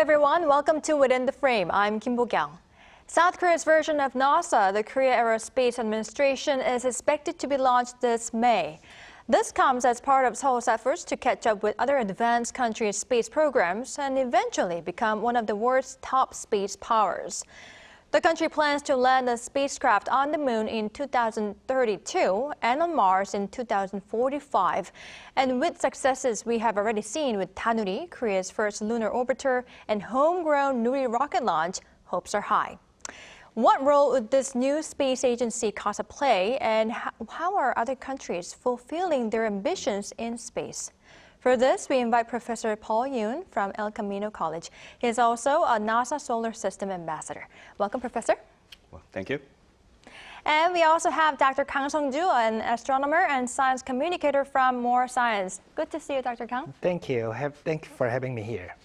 everyone. Welcome to Within the Frame. I'm Kim Bo-kyung. South Korea's version of NASA, the Korea Aerospace Administration, is expected to be launched this May. This comes as part of Seoul's efforts to catch up with other advanced countries' space programs and eventually become one of the world's top space powers. The country plans to land a spacecraft on the moon in 2032 and on Mars in 2045. And with successes we have already seen with Danuri, Korea's first lunar orbiter, and homegrown Nuri-rocket launch, hopes are high. What role would this new space agency KASA play, and how are other countries fulfilling their ambitions in space? For this, we invite Professor Paul Yoon from Camino College. He is also a NASA Solar System Ambassador. Welcome, Professor. Well, thank you. And we also have Doctor Kang Sung-ju, an astronomer and science communicator from Morescience. Good to see you, Dr. Kang. Thank you. Thank you for having me here.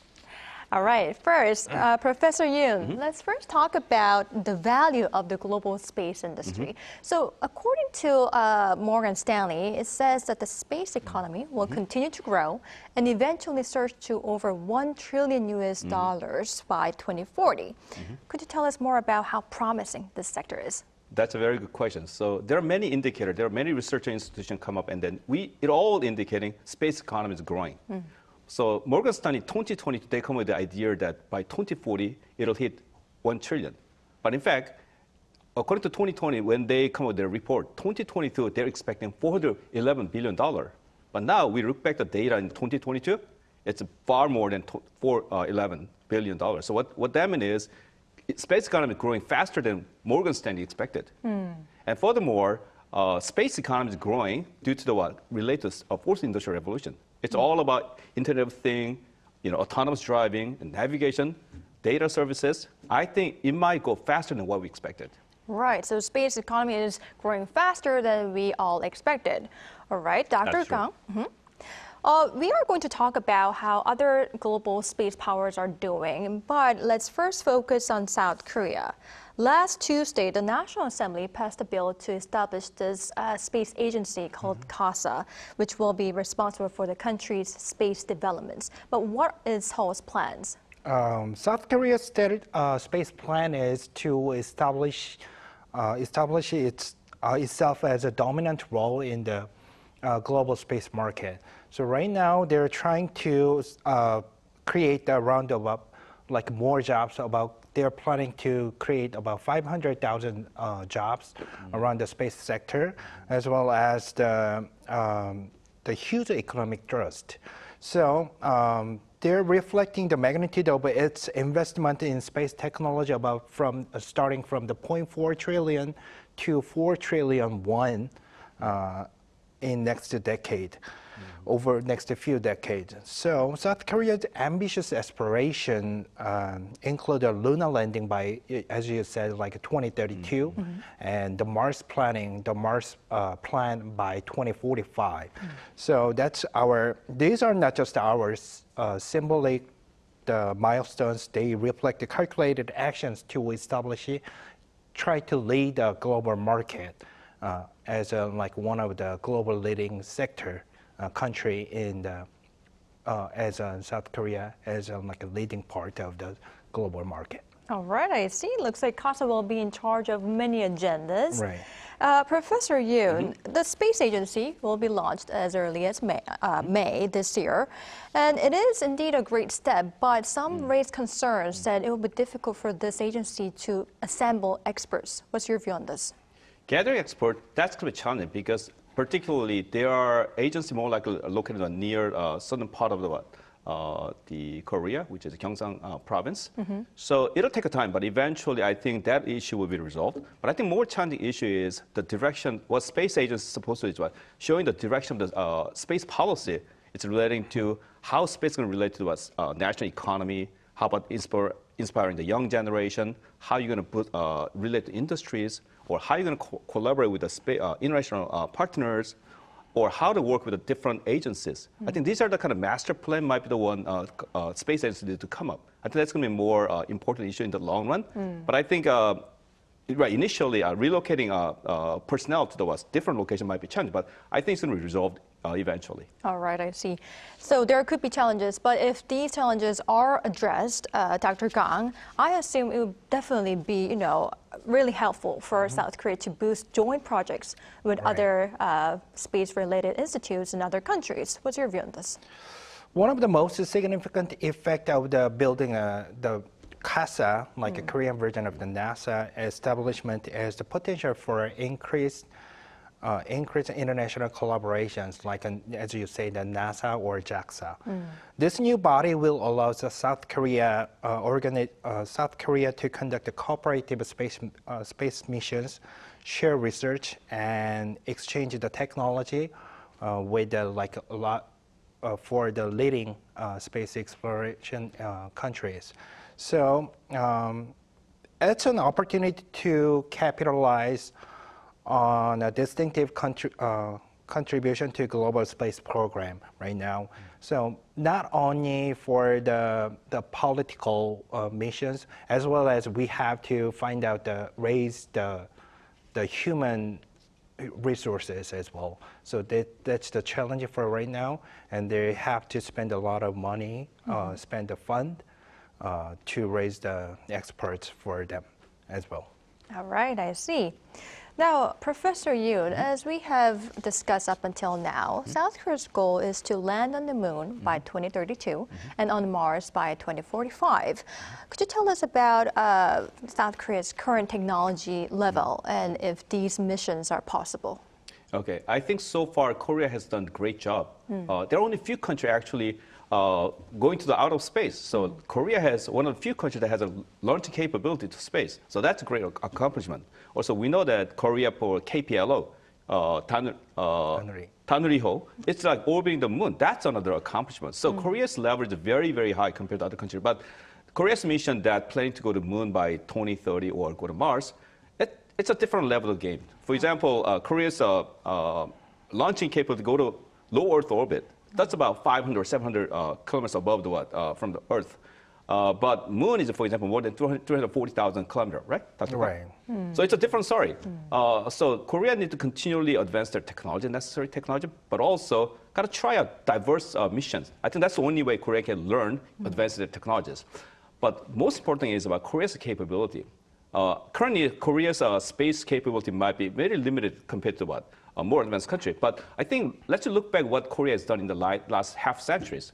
All right. First, Professor Yoon, let's first talk about the value of the global space industry. So according to Morgan Stanley, it says that the space economy will continue to grow and eventually surge to over $1 trillion by 2040. Could you tell us more about how promising this sector is? That's a very good question. So there are many indicators. There are many research institutions come up, and then it all indicating space economy is growing. So Morgan Stanley 2020, they come with the idea that by 2040, it'll hit 1 trillion. But in fact, according to 2020, when they come with their report, 2022, they're expecting $411 billion. But now we look back at the data in 2022, it's far more than $411 billion. So what that means is space economy is growing faster than Morgan Stanley expected. And furthermore, space economy is growing due to the related fourth industrial revolution. It's all about Internet of Things, autonomous driving, and navigation, data services. I think it might go faster than what we expected. Right, so space economy is growing faster than we all expected. All right, Dr. Kang. We are going to talk about how other global space powers are doing, but let's first focus on South Korea. Last Tuesday, the National Assembly passed a bill to establish this space agency called KASA, which will be responsible for the country's space developments. But what is Seoul's plans? South Korea's space plan is to establish itself as a dominant role in the global space market. So right now, they're trying to create a round of more jobs. They're planning to create about 500,000 jobs around the space sector, as well as the huge economic thrust. So they're reflecting the magnitude of its investment in space technology starting from the 0.4 trillion to 4 trillion won in next decade. Over next few decades. So South Korea's ambitious aspiration include a lunar landing by, as you said, 2032, and the Mars plan by 2045. So these are not just ours, symbolic the milestones. They reflect the calculated actions to try to lead the global market as one of the global leading sector. Country as South Korea as a leading part of the global market. All right, I see. Looks like KASA will be in charge of many agendas. Right. Professor Yoon, the space agency will be launched as early as May this year, and it is indeed a great step. But some raised concerns that it will be difficult for this agency to assemble experts. What's your view on this? Gathering experts, that's going to be challenging because particularly, there are agencies more likely located near southern part of the Korea, which is the Gyeongsang province. So it'll take a time, but eventually I think that issue will be resolved. But I think more challenging issue is the direction, what space agency is supposed to do, showing the direction of the space policy. It's relating to how space is going to relate to the national economy, how about inspiring the young generation, how you're going to relate to industries, or how you're going to collaborate with the international partners, or how to work with the different agencies. I think these are the kind of master plan might be the one space agency to come up. I think that's going to be a more important issue in the long run. But I think initially relocating personnel to the different location might be challenging, but I think it's going to be resolved eventually. All right, I see. So there could be challenges, but if these challenges are addressed, Dr. Kang, I assume it would definitely be, really helpful for South Korea to boost joint projects with other space-related institutes in other countries. What's your view on this? One of the most significant effect of the building the KASA, like a Korean version of the NASA establishment, is the potential for increased international collaborations, like as you say, the NASA or JAXA. This new body will allow the South Korea to conduct cooperative space missions, share research, and exchange the technology with for the leading space exploration countries. So it's an opportunity to capitalize on a distinctive contribution to global space program right now. So not only for the political missions, as well as we have to find out raise the human resources as well. So that's the challenge for right now, and they have to spend a lot of money, spend the fund to raise the experts for them as well. All right, I see. Now, Professor Yoon, as we have discussed up until now, South Korea's goal is to land on the moon by 2032 and on Mars by 2045. Could you tell us about South Korea's current technology level and if these missions are possible? Okay, I think so far Korea has done a great job. There are only a few countries actually going to the outer space. So Korea has one of the few countries that has a launch capability to space. So that's a great accomplishment. Also, we know that Korea for KPLO, Danuri, it's like orbiting the moon. That's another accomplishment. So Korea's level is very, very high compared to other countries. But Korea's mission that planning to go to the moon by 2030 or go to Mars, it's a different level of game. For example, Korea's launching capability to go to low Earth orbit. That's about 500 or 700 kilometers above from the Earth. But moon is, for example, more than 340,000 kilometers, right? Right. So it's a different story. So Korea needs to continually advance their technology, necessary technology, but also got to try out diverse missions. I think that's the only way Korea can learn, advance their technologies. But most important thing is about Korea's capability. Currently, Korea's space capability might be very limited compared to a more advanced country. But I think let's look back what Korea has done in the last half centuries.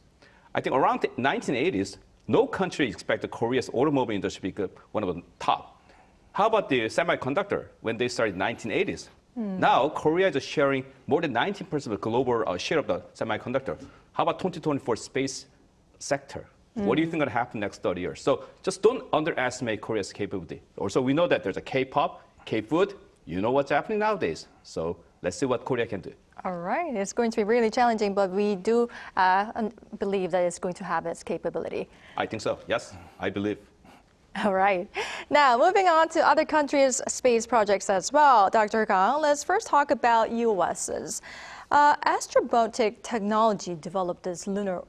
I think around the 1980s, no country expected Korea's automobile industry to be one of the top. How about the semiconductor when they started in the 1980s? Now, Korea is sharing more than 19% of the global share of the semiconductor. How about 2024 space sector? What do you think is going to happen next 30 years? So just don't underestimate Korea's capability. Also, we know that there's a K-pop, K-food. You know what's happening nowadays. So let's see what Korea can do. All right. It's going to be really challenging, but we do believe that it's going to have its capability. I think so. Yes, I believe. All right. Now, moving on to other countries' space projects as well. Dr. Kang, let's first talk about US's. Astrobotic technology developed this lunar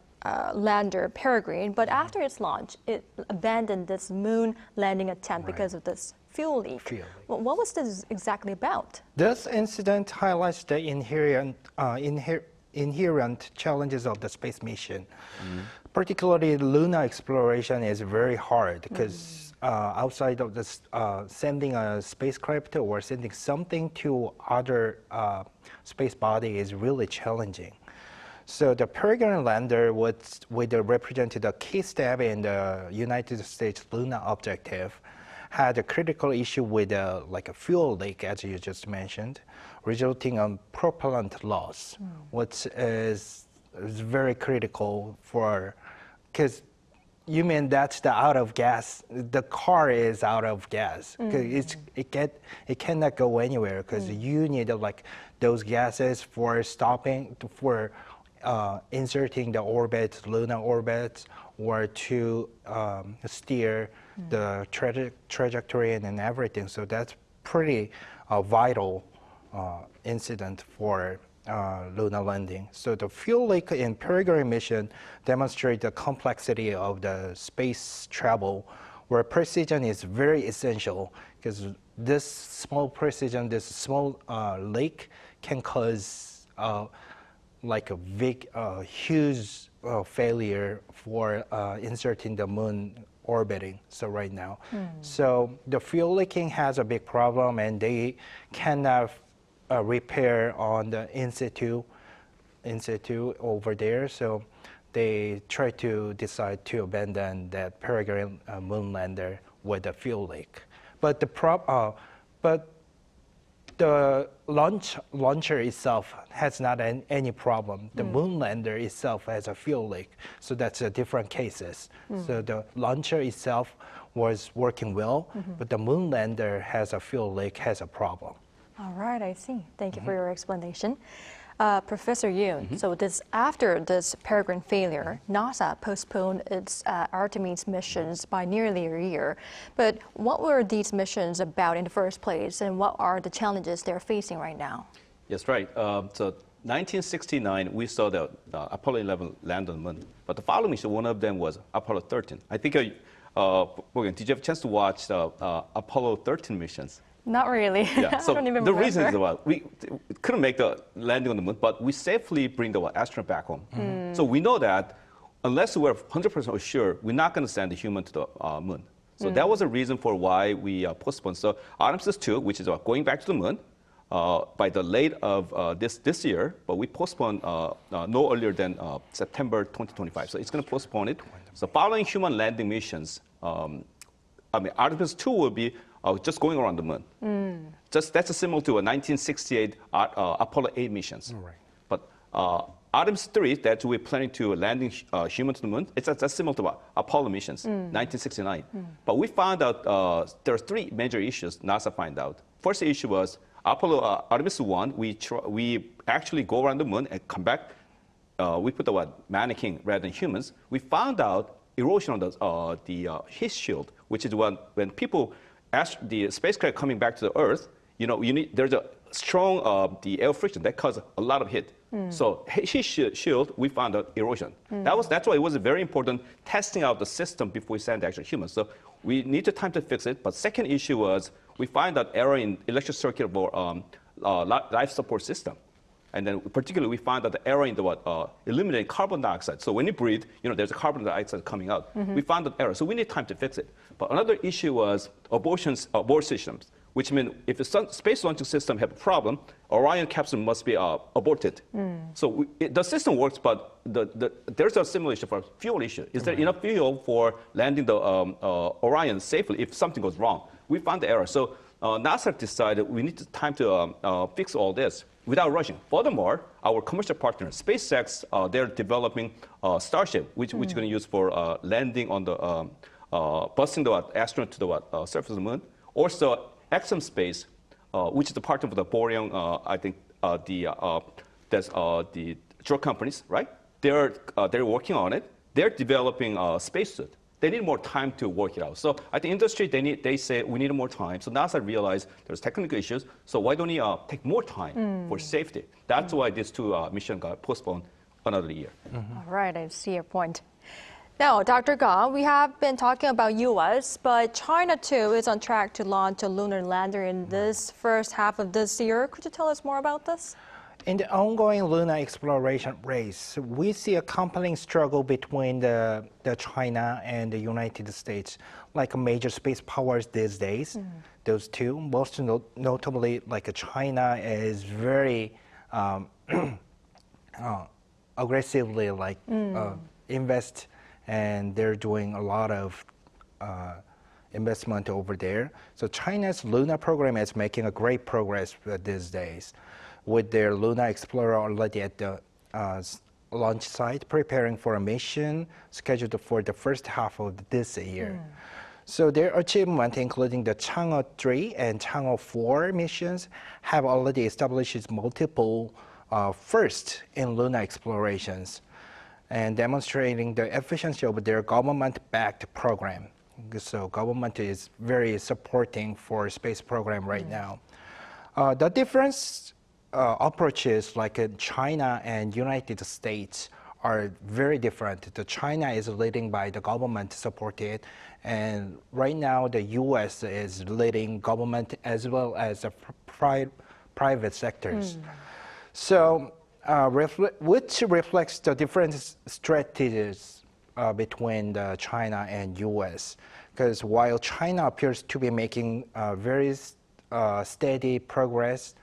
lander Peregrine, but after its launch, it abandoned this moon landing attempt because of this fuel leak. Well, what was this exactly about? This incident highlights the inherent challenges of the space mission. Particularly, lunar exploration is very hard because outside of this, sending a spacecraft or sending something to other space body is really challenging. So the Peregrine lander would represent the key step in the United States lunar objective, had a critical issue with a fuel leak, as you just mentioned, resulting in propellant loss, which is very critical because you mean that's the out of gas. The car is out of gas. It cannot go anywhere because you need those gases for inserting the lunar orbits, or to steer the trajectory and everything. So that's pretty vital incident for lunar landing. So the fuel leak in Peregrine mission demonstrates the complexity of the space travel, where precision is very essential, because this small leak can cause like a big, huge failure for inserting the moon orbiting. So right now, so the fuel leaking has a big problem, and they cannot repair on the in situ over there. So they try to decide to abandon that Peregrine moon lander with a fuel leak. But the launcher itself has not any problem. The moon lander itself has a fuel leak, so that's different cases. So the launcher itself was working well, but the moon lander has a fuel leak, has a problem. All right, I see. Thank you for your explanation. Professor Yoon, so after this Peregrine failure, NASA postponed its Artemis missions by nearly a year. But what were these missions about in the first place, and what are the challenges they're facing right now? Yes, right. So 1969, we saw the Apollo 11 land on the moon. But the following mission, one of them was Apollo 13. I think, Morgan, did you have a chance to watch the Apollo 13 missions? Not really. Yeah. So I don't even the remember. reason is we couldn't make the landing on the moon, but we safely bring the astronaut back home. So we know that unless we're 100% sure, we're not going to send a human to the moon. So that was the reason for why we postponed. So Artemis 2, which is going back to the moon by the late of this year, but we postponed no earlier than September 2025. So it's going to postpone it. So following human landing missions, Artemis 2 will be just going around the moon. That's similar to a 1968 Apollo 8 missions. Right. But Artemis 3, that we're planning to landing humans to the moon, that's similar to Apollo missions, 1969. But we found out there are three major issues NASA found out. First issue was Artemis 1, we actually go around the moon and come back. We put the mannequin rather than humans. We found out erosion on the heat shield, which is when people the spacecraft coming back to the Earth, there's a strong the air friction that causes a lot of heat. So heat shield, we found out erosion. That's why it was very important testing out the system before we send the actual humans. So we need the time to fix it. But second issue was we find out error in electric circuit for life support system. And then particularly we found out the error in the eliminating carbon dioxide. So when you breathe, there's a carbon dioxide coming out. We found that error, so we need time to fix it. But another issue was abort systems, which means if the space launching system have a problem, Orion capsule must be aborted. So the system works, but there's a similar issue for fuel issue. Is there enough fuel for landing the Orion safely if something goes wrong? We found the error. So NASA decided we need time to fix all this without rushing. Furthermore, our commercial partner, SpaceX, they're developing Starship, which we're going to use for landing on the, busting the astronaut to the surface of the moon. Also, Exxon Space, which is a part of the Boreal, I think, that's the drug companies, right? They're working on it. They're developing a spacesuit. They need more time to work it out. So at the industry, they say we need more time. So NASA realized there's technical issues. So why don't we take more time for safety? That's why these two missions got postponed another year. All right, I see your point. Now, Dr. Kang, we have been talking about U.S., but China too is on track to launch a lunar lander in this first half of this year. Could you tell us more about this? In the ongoing lunar exploration race, we see a compelling struggle between the China and the United States, like major space powers these days. Those two, most notably, like China is very aggressively invest, and they're doing a lot of investment over there. So China's lunar program is making a great progress these days, with their Lunar Explorer already at the launch site, preparing for a mission scheduled for the first half of this year. So their achievement, including the Chang'e 3 and Chang'e 4 missions, have already established multiple firsts in lunar explorations and demonstrating the efficiency of their government-backed program. So government is very supporting for space program right now. The difference approaches like China and United States are very different. The China is leading by the government supported, and right now the U.S. is leading government as well as the private sectors. So which reflects the different strategies between China and U.S. Because while China appears to be making very steady progress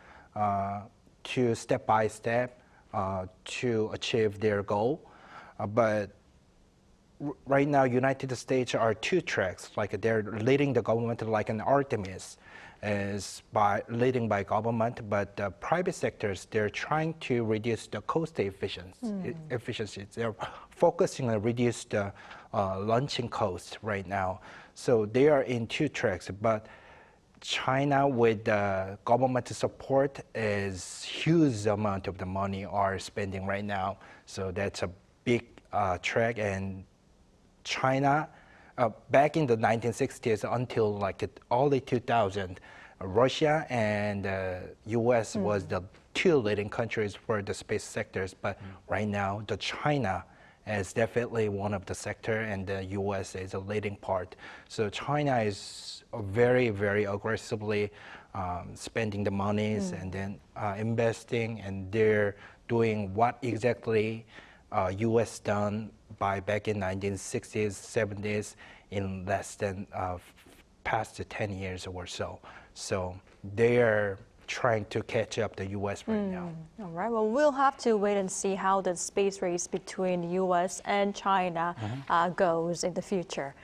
to step by step to achieve their goal, but right now, United States are two tracks. Like they're leading the government, like an Artemis is leading by government, but the private sectors, they're trying to reduce the cost efficiency. They're focusing on reduce the launching cost right now. So they are in two tracks, but China with the government support is huge amount of the money are spending right now. So that's a big track, and China, back in the 1960s until like early 2000, Russia and U.S. was the two leading countries for the space sectors. But right now, the China is definitely one of the sector, and the U.S. is a leading part. So China is very, very aggressively spending the monies and then investing, and they're doing what exactly U.S. done back in 1960s, 70s in less than past 10 years or so. So they are trying to catch up the U.S. right now. All right. Well, we'll have to wait and see how the space race between the U.S. and China goes in the future.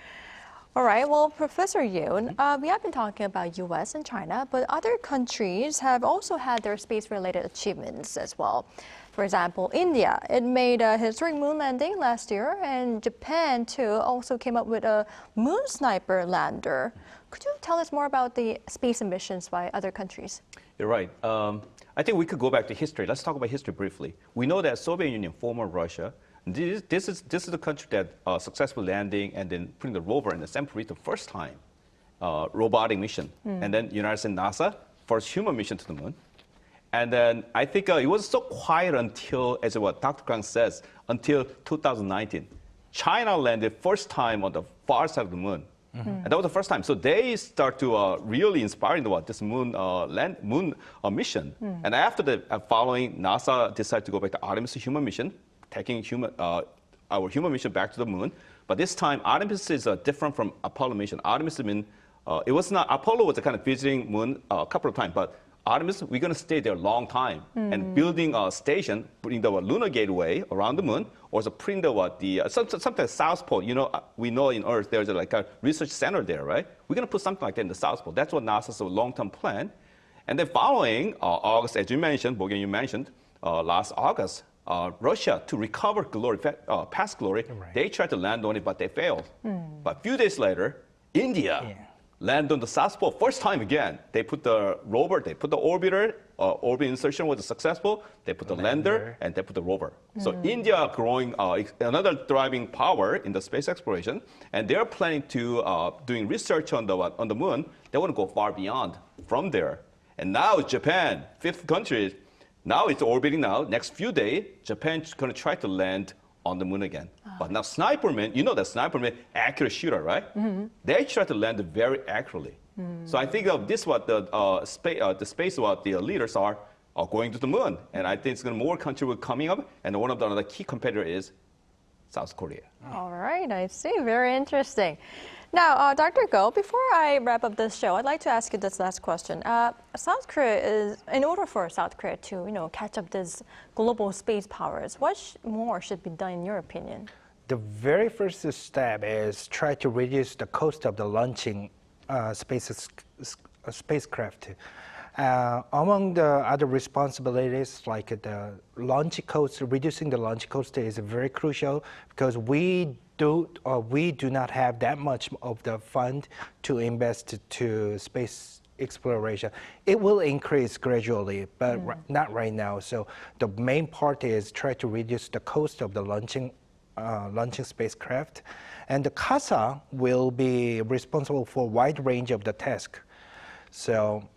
All right. Well, Professor Yoon, we have been talking about U.S. and China, but other countries have also had their space-related achievements as well. For example, India, it made a historic moon landing last year, and Japan, too, also came up with a moon sniper lander. Could you tell us more about the space missions by other countries? You're right. I think we could go back to history. Let's talk about history briefly. We know that Soviet Union, former Russia, this is the country that successfully landing and then putting the rover in the Sampuri the first time, robotic mission. And then United States NASA, first human mission to the moon. And then I think it was so quiet until, as what Dr. Kang says, until 2019. China landed first time on the far side of the moon. And that was the first time. So they start to really inspiring this moon mission. And after the following, NASA decided to go back to Artemis human mission, taking our human mission back to the moon. But this time, Artemis is different from Apollo mission. Artemis it was not, Apollo was kind of visiting moon a couple of times, but Artemis, we're going to stay there a long time and building a station, putting the lunar gateway around the moon, or putting sometimes South Pole. You know, we know in Earth there's like a research center there, right? We're going to put something like that in the South Pole. That's what NASA's long-term plan. And then following August, as you mentioned, Bogen, you mentioned, last August, Russia, to recover glory, past glory, they tried to land on it, but they failed. But a few days later, India land on the South Pole, first time again. They put the rover, they put the orbiter, orbit insertion was successful, they put the lander, and they put the rover. So India growing another driving power in the space exploration, and they're planning to doing research on the moon. They want to go far beyond from there. And now Japan, fifth country, now it's orbiting now. Next few days, Japan's going to try to land on the moon again. But now Sniperman, you know that Sniperman, accurate shooter, right? They try to land very accurately. So I think of this what the space what the leaders are going to the moon. And I think it's going to more countries will coming up, and one of the other key competitor is South Korea. All right, I see. Very interesting. Now, Dr. Go, before I wrap up this show, I'd like to ask you this last question. South Korea is, in order for South Korea to, catch up these global space powers, what more should be done in your opinion? The very first step is try to reduce the cost of the launching spacecraft. Among the other responsibilities, like the launch cost, reducing the launch cost is very crucial because we do not have that much of the fund to invest to space exploration. It will increase gradually, but not right now. So the main part is try to reduce the cost of the launching spacecraft, and the KASA will be responsible for a wide range of the tasks. So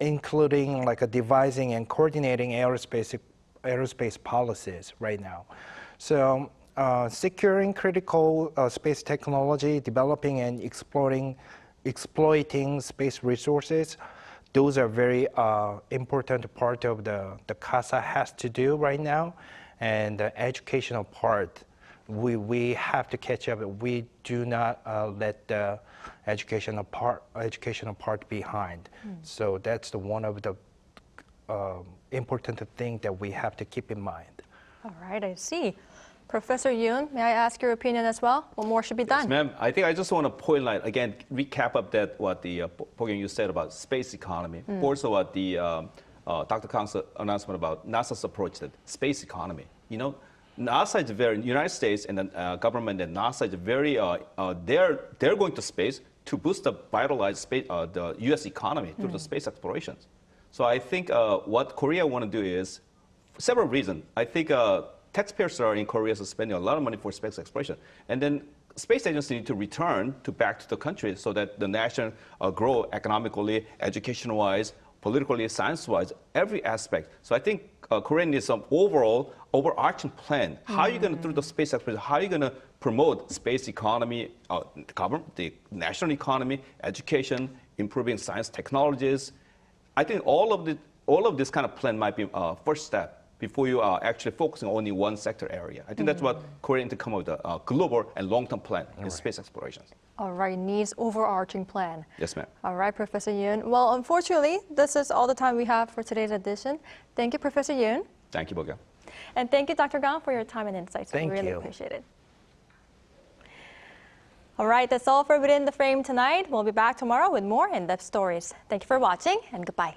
including like devising and coordinating aerospace policies right now. So securing critical space technology, developing and exploiting space resources, those are very important part of the KASA has to do right now. And the educational part, we have to catch up. We do not let the educational part behind. So that's one of the important thing that we have to keep in mind. All right, I see. Professor Yoon, may I ask your opinion as well? What more should be done? Yes, ma'am. I think I just want to point out, again, recap up that what the Bogyan you said about space economy. Also what the Dr. Kang's announcement about NASA's approach to space economy. You know, NASA is very, United States and the government and NASA is very, they're going to space to boost the vitalized space, the U.S. economy through the space explorations. So I think what Korea want to do is, several reasons. I think taxpayers are in Korea spending a lot of money for space exploration. And then space agency need to return back to the country so that the nation grow economically, education-wise, politically, science-wise, every aspect. So I think Korea needs some overarching plan. How are you going to, through the space exploration, how are you going to promote space economy, the national economy, education, improving science technologies? I think all of this kind of plan might be a first step before you are actually focusing on only one sector area. I think that's what Korea need to come up with a global and long-term plan in space explorations. All right, needs overarching plan. Yes, ma'am. All right, Professor Yoon. Well, unfortunately, this is all the time we have for today's edition. Thank you, Professor Yoon. Thank you, Bogyan. And thank you, Dr. Kang, for your time and insights. Thank we really you. appreciate it. All right, that's all for Within the Frame tonight. We'll be back tomorrow with more in-depth stories. Thank you for watching, and goodbye.